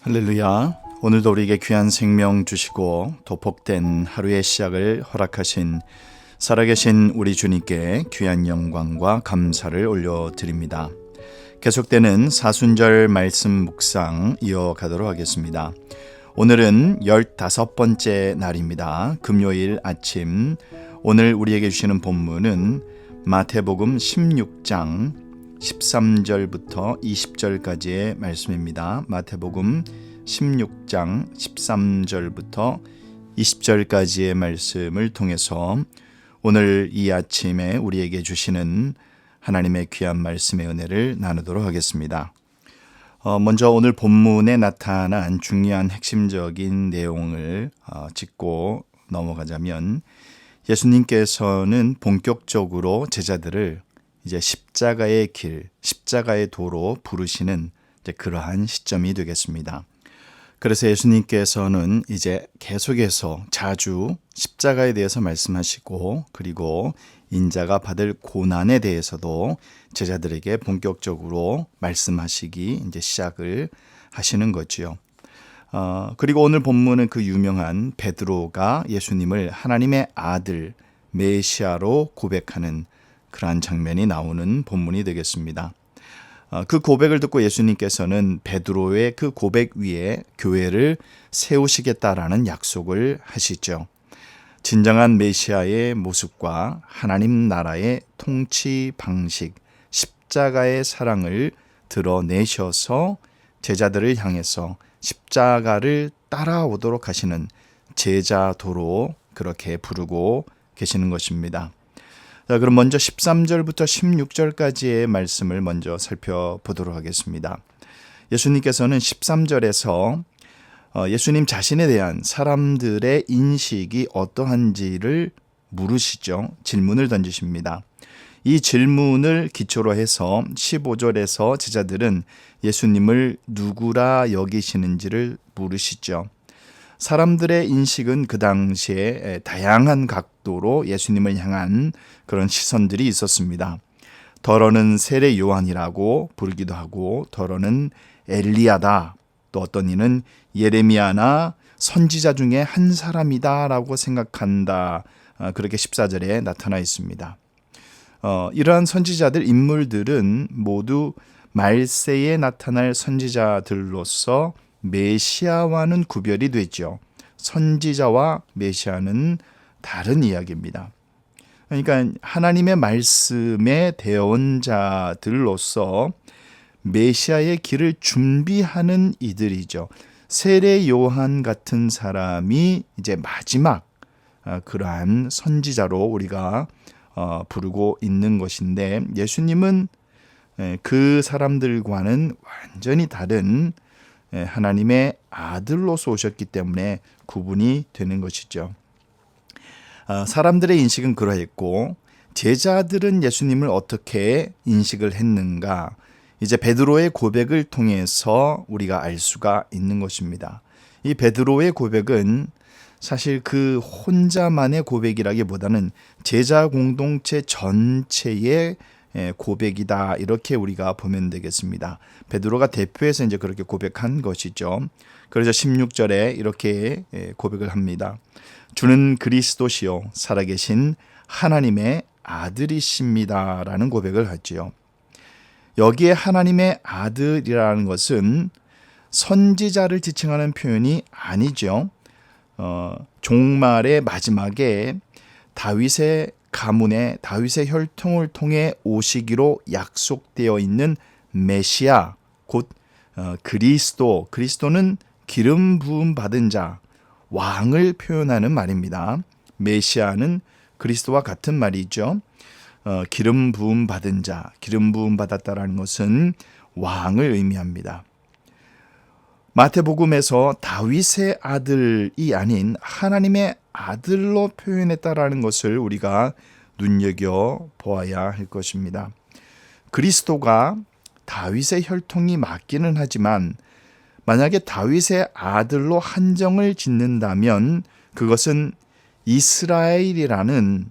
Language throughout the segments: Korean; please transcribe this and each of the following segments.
할렐루야. 오늘도 우리에게 귀한 생명 주시고 도복된 하루의 시작을 허락하신 살아계신 우리 주님께 귀한 영광과 감사를 올려드립니다. 계속되는 사순절 말씀 묵상 이어가도록 하겠습니다. 오늘은 15번째 날입니다. 금요일 아침, 오늘 우리에게 주시는 본문은 마태복음 16장 13절부터 20절까지의 말씀입니다. 마태복음 16장 13절부터 20절까지의 말씀을 통해서 오늘 이 아침에 우리에게 주시는 하나님의 귀한 말씀의 은혜를 나누도록 하겠습니다. 먼저 오늘 본문에 나타난 중요한 핵심적인 내용을 짚고 넘어가자면, 예수님께서는 본격적으로 제자들을 이제 십자가의 길, 십자가의 도로 부르시는 그러한 시점이 되겠습니다. 그래서 예수님께서는 이제 계속해서 자주 십자가에 대해서 말씀하시고, 그리고 인자가 받을 고난에 대해서도 제자들에게 본격적으로 말씀하시기 이제 시작을 하시는 거지요. 그리고 오늘 본문은 그 유명한 베드로가 예수님을 하나님의 아들 메시아로 고백하는 그러한 장면이 나오는 본문이 되겠습니다. 그 고백을 듣고 예수님께서는 베드로의 그 고백 위에 교회를 세우시겠다라는 약속을 하시죠. 진정한 메시아의 모습과 하나님 나라의 통치 방식, 십자가의 사랑을 드러내셔서 제자들을 향해서 십자가를 따라오도록 하시는 제자도로 그렇게 부르고 계시는 것입니다. 자, 그럼 먼저 13절부터 16절까지의 말씀을 먼저 살펴보도록 하겠습니다. 예수님께서는 13절에서 예수님 자신에 대한 사람들의 인식이 어떠한지를 물으시죠. 질문을 던지십니다. 이 질문을 기초로 해서 15절에서 제자들은 예수님을 누구라 여기시는지를 물으시죠. 사람들의 인식은 그 당시에 다양한 각도로 예수님을 향한 그런 시선들이 있었습니다. 더러는 세례 요한이라고 부르기도 하고, 더러는 엘리야다, 또 어떤 이는 예레미야나 선지자 중에 한 사람이다라고 생각한다, 그렇게 14절에 나타나 있습니다. 이러한 선지자들 인물들은 모두 말세에 나타날 선지자들로서 메시아와는 구별이 되죠. 선지자와 메시아는 다른 이야기입니다. 그러니까 하나님의 말씀에 대언자들로서 메시아의 길을 준비하는 이들이죠. 세례 요한 같은 사람이 이제 마지막 그러한 선지자로 우리가 부르고 있는 것인데, 예수님은 그 사람들과는 완전히 다른 하나님의 아들로서 오셨기 때문에 구분이 되는 것이죠. 사람들의 인식은 그러했고, 제자들은 예수님을 어떻게 인식을 했는가, 이제 베드로의 고백을 통해서 우리가 알 수가 있는 것입니다. 이 베드로의 고백은 사실 그 혼자만의 고백이라기보다는 제자 공동체 전체의 고백이다, 이렇게 우리가 보면 되겠습니다. 베드로가 대표해서 이제 그렇게 고백한 것이죠. 그래서 16절에 이렇게 고백을 합니다. 주는 그리스도시요 살아계신 하나님의 아들이십니다 라는 고백을 하지요. 여기에 하나님의 아들이라는 것은 선지자를 지칭하는 표현이 아니죠. 종말의 마지막에 다윗의 가문에 다윗의 혈통을 통해 오시기로 약속되어 있는 메시아, 곧 그리스도, 그리스도는 기름 부음 받은 자, 왕을 표현하는 말입니다. 메시아는 그리스도와 같은 말이죠. 기름 부음 받은 자, 기름 부음 받았다라는 것은 왕을 의미합니다. 마태복음에서 다윗의 아들이 아닌 하나님의 아들로 표현했다라는 것을 우리가 눈여겨보아야 할 것입니다. 그리스도가 다윗의 혈통이 맞기는 하지만 만약에 다윗의 아들로 한정을 짓는다면 그것은 이스라엘이라는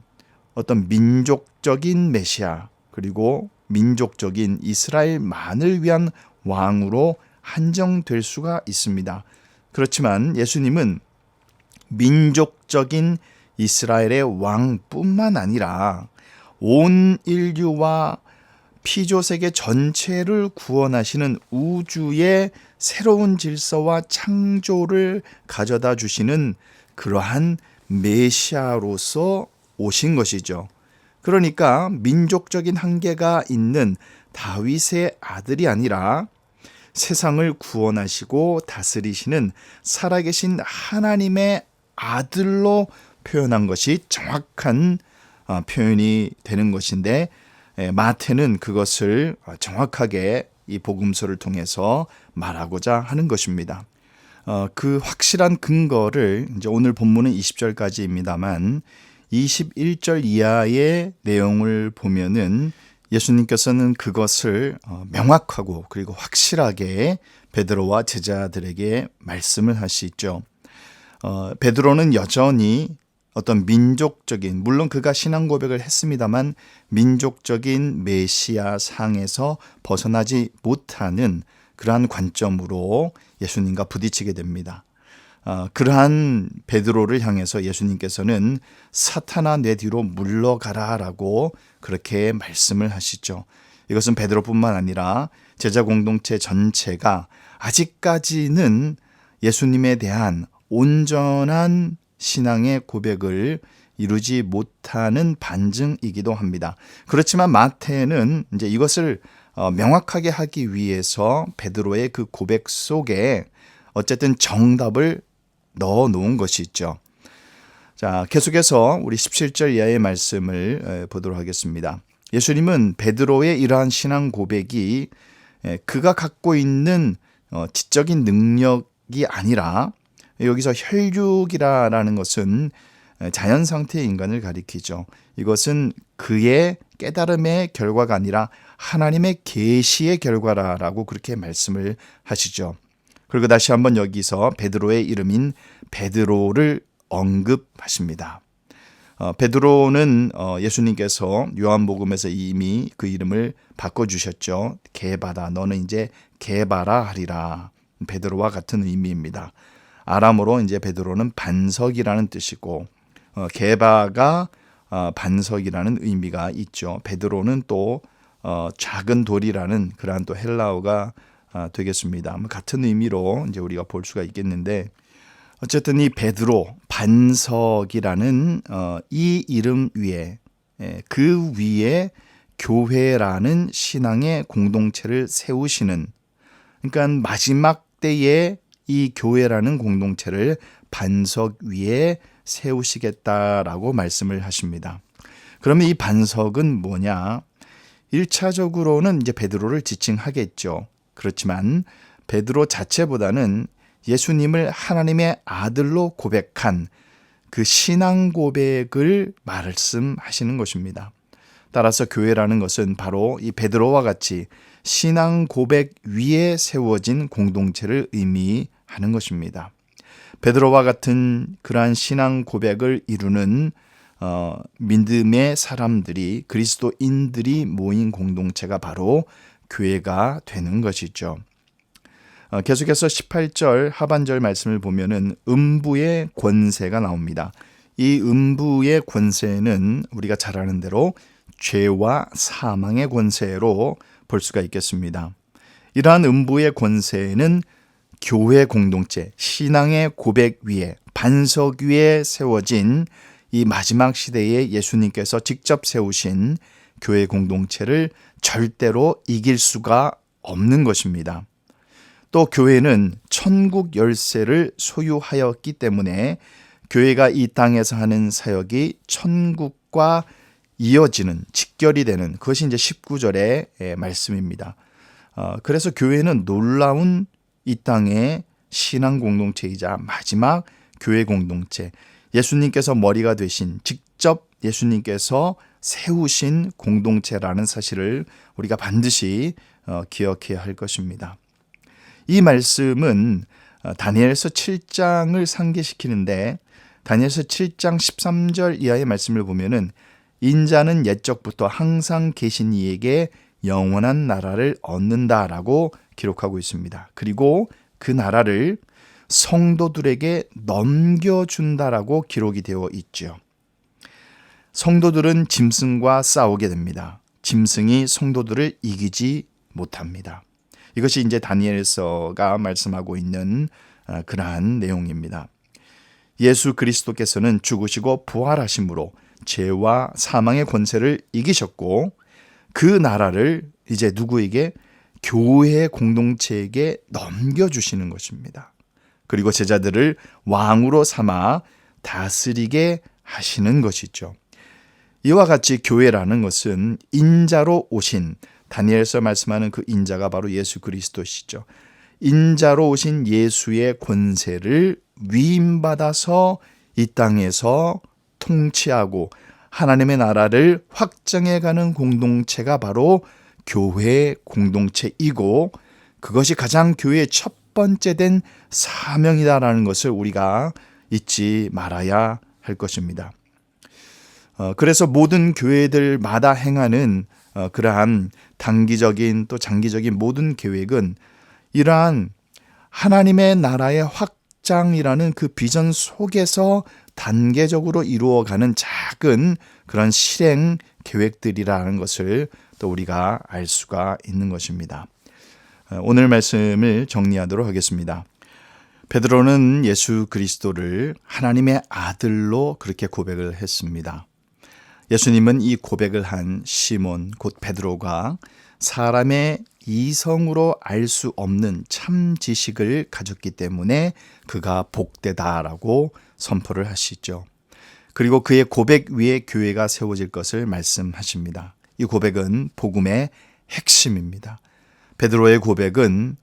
어떤 민족적인 메시아, 그리고 민족적인 이스라엘만을 위한 왕으로 한정될 수가 있습니다. 그렇지만 예수님은 민족적인 이스라엘의 왕뿐만 아니라 온 인류와 피조세계 전체를 구원하시는 우주의 새로운 질서와 창조를 가져다 주시는 그러한 메시아로서 오신 것이죠. 그러니까 민족적인 한계가 있는 다윗의 아들이 아니라 세상을 구원하시고 다스리시는 살아계신 하나님의 아들로 표현한 것이 정확한 표현이 되는 것인데, 마태는 그것을 정확하게 이 복음서를 통해서 말하고자 하는 것입니다. 그 확실한 근거를 이제 오늘 본문은 20절까지입니다만 21절 이하의 내용을 보면은 예수님께서는 그것을 명확하고 그리고 확실하게 베드로와 제자들에게 말씀을 하시죠. 베드로는 여전히 어떤 민족적인, 물론 그가 신앙 고백을 했습니다만 민족적인 메시아 상에서 벗어나지 못하는 그러한 관점으로 예수님과 부딪히게 됩니다. 그러한 베드로를 향해서 예수님께서는 사탄아 내 뒤로 물러가라라고 그렇게 말씀을 하시죠. 이것은 베드로뿐만 아니라 제자 공동체 전체가 아직까지는 예수님에 대한 온전한 신앙의 고백을 이루지 못하는 반증이기도 합니다. 그렇지만 마태는 이제 이것을 명확하게 하기 위해서 베드로의 그 고백 속에 어쨌든 정답을 넣어 놓은 것이 있죠. 자, 계속해서 우리 17절 이하의 말씀을 보도록 하겠습니다. 예수님은 베드로의 이러한 신앙 고백이 그가 갖고 있는 지적인 능력이 아니라, 여기서 혈육이라는 것은 자연 상태의 인간을 가리키죠. 이것은 그의 깨달음의 결과가 아니라 하나님의 계시의 결과라고 그렇게 말씀을 하시죠. 그리고 다시 한번 여기서 베드로의 이름인 베드로를 언급하십니다. 베드로는 예수님께서 요한복음에서 이미 그 이름을 바꿔주셨죠. 게바다, 너는 이제 게바라 하리라. 베드로와 같은 의미입니다. 아람어로 이제 베드로는 반석이라는 뜻이고, 게바가 반석이라는 의미가 있죠. 베드로는 또 작은 돌이라는 그러한 또 헬라어가 되겠습니다. 같은 의미로 이제 우리가 볼 수가 있겠는데, 어쨌든 이 베드로 반석이라는 이 이름 위에, 그 위에 교회라는 신앙의 공동체를 세우시는, 그러니까 마지막 때에 이 교회라는 공동체를 반석 위에 세우시겠다라고 말씀을 하십니다. 그러면 이 반석은 뭐냐? 1차적으로는 이제 베드로를 지칭하겠죠. 그렇지만 베드로 자체보다는 예수님을 하나님의 아들로 고백한 그 신앙 고백을 말씀하시는 것입니다. 따라서 교회라는 것은 바로 이 베드로와 같이 신앙 고백 위에 세워진 공동체를 의미하는 것입니다. 베드로와 같은 그러한 신앙 고백을 이루는 믿음의 사람들이, 그리스도인들이 모인 공동체가 바로 교회가 되는 것이죠. 계속해서 18절 하반절 말씀을 보면은 음부의 권세가 나옵니다. 이 음부의 권세는 우리가 잘 아는 대로 죄와 사망의 권세로 볼 수가 있겠습니다. 이러한 음부의 권세는 교회 공동체, 신앙의 고백 위에, 반석 위에 세워진 이 마지막 시대에 예수님께서 직접 세우신 교회 공동체를 절대로 이길 수가 없는 것입니다. 또 교회는 천국 열쇠를 소유하였기 때문에 교회가 이 땅에서 하는 사역이 천국과 이어지는, 직결이 되는, 그것이 이제 19절의 말씀입니다. 그래서 교회는 놀라운 이 땅의 신앙 공동체이자 마지막 교회 공동체, 예수님께서 머리가 되신, 직접 예수님께서 세우신 공동체라는 사실을 우리가 반드시 기억해야 할 것입니다. 이 말씀은 다니엘서 7장을 상기시키는데, 다니엘서 7장 13절 이하의 말씀을 보면은 인자는 옛적부터 항상 계신 이에게 영원한 나라를 얻는다라고 기록하고 있습니다. 그리고 그 나라를 성도들에게 넘겨준다라고 기록이 되어 있죠. 성도들은 짐승과 싸우게 됩니다. 짐승이 성도들을 이기지 못합니다. 이것이 이제 다니엘서가 말씀하고 있는 그러한 내용입니다. 예수 그리스도께서는 죽으시고 부활하심으로 죄와 사망의 권세를 이기셨고 그 나라를 이제 누구에게? 교회 공동체에게 넘겨주시는 것입니다. 그리고 제자들을 왕으로 삼아 다스리게 하시는 것이죠. 이와 같이 교회라는 것은 인자로 오신, 다니엘서 말씀하는 그 인자가 바로 예수 그리스도시죠. 인자로 오신 예수의 권세를 위임받아서 이 땅에서 통치하고 하나님의 나라를 확장해가는 공동체가 바로 교회 공동체이고, 그것이 가장 교회의 첫 번째 된 사명이다라는 것을 우리가 잊지 말아야 할 것입니다. 그래서 모든 교회들마다 행하는 그러한 단기적인 또 장기적인 모든 계획은 이러한 하나님의 나라의 확장이라는 그 비전 속에서 단계적으로 이루어가는 작은 그런 실행 계획들이라는 것을 또 우리가 알 수가 있는 것입니다. 오늘 말씀을 정리하도록 하겠습니다. 베드로는 예수 그리스도를 하나님의 아들로 그렇게 고백을 했습니다. 예수님은 이 고백을 한 시몬 곧 베드로가 사람의 이성으로 알 수 없는 참 지식을 가졌기 때문에 그가 복되다라고 선포를 하시죠. 그리고 그의 고백 위에 교회가 세워질 것을 말씀하십니다. 이 고백은 복음의 핵심입니다. 베드로의 고백은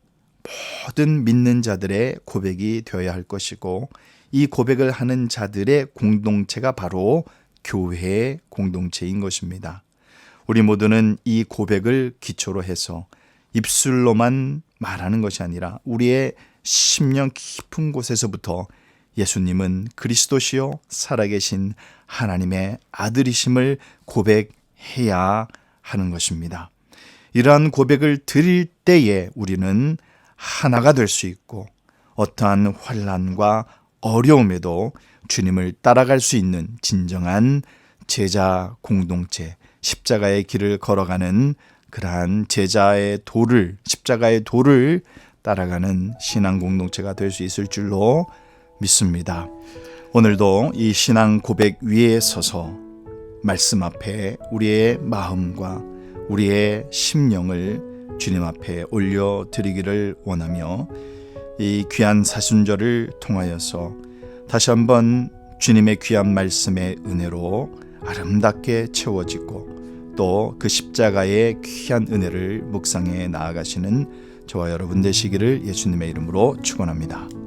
모든 믿는 자들의 고백이 되어야 할 것이고, 이 고백을 하는 자들의 공동체가 바로 교회의 공동체인 것입니다. 우리 모두는 이 고백을 기초로 해서 입술로만 말하는 것이 아니라 우리의 심령 깊은 곳에서부터 예수님은 그리스도시요 살아계신 하나님의 아들이심을 고백해야 하는 것입니다. 이러한 고백을 드릴 때에 우리는 하나가 될 수 있고, 어떠한 환난과 어려움에도 주님을 따라갈 수 있는 진정한 제자 공동체, 십자가의 길을 걸어가는 그러한 제자의 도를, 십자가의 도를 따라가는 신앙 공동체가 될 수 있을 줄로 믿습니다. 오늘도 이 신앙 고백 위에 서서 말씀 앞에 우리의 마음과 우리의 심령을 주님 앞에 올려드리기를 원하며, 이 귀한 사순절을 통하여서 다시 한번 주님의 귀한 말씀의 은혜로 아름답게 채워지고 또 그 십자가의 귀한 은혜를 묵상해 나아가시는 저와 여러분 되시기를 예수님의 이름으로 축원합니다.